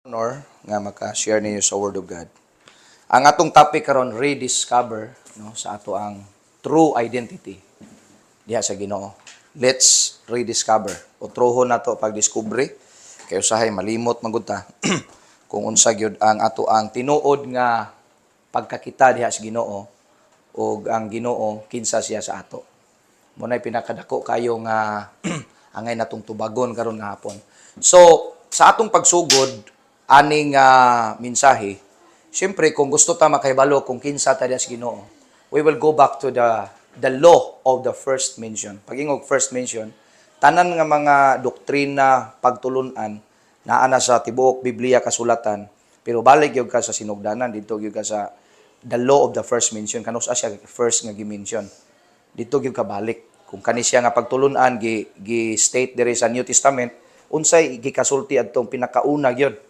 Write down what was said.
Honor nga maka-share ninyo sa Word of God. Ang atong topic karon rediscover no sa ato ang true identity diha sa Ginoo. Let's rediscover. O trohon nato pagdiskubre kay usahay malimot magud ta kung unsa gyud ang ato ang tinuod nga pagkakita diha sa Ginoo o ang Ginoo kinsa siya sa ato. Munay pinakadako kayo nga angay natong tubagon karon nga hapon. So, sa atong pagsugod aning mensahe, siyempre kung gusto ta makahibalo kung kinsa ta diha sa Ginoo, we will go back to the law of the first mention. Pag-ingog first mention, tanan nga mga doktrina pagtulunan naa na sa tibuok Biblia kasulatan, pero balik gyud ka sa sinugdanan dito gyud ka sa the law of the first mention kanus siya first nga gi-mention. Dito gyud ka balik kung kani siya nga pagtulunan gi state diri sa New Testament unsay gikasulti adtong pinakauna gyud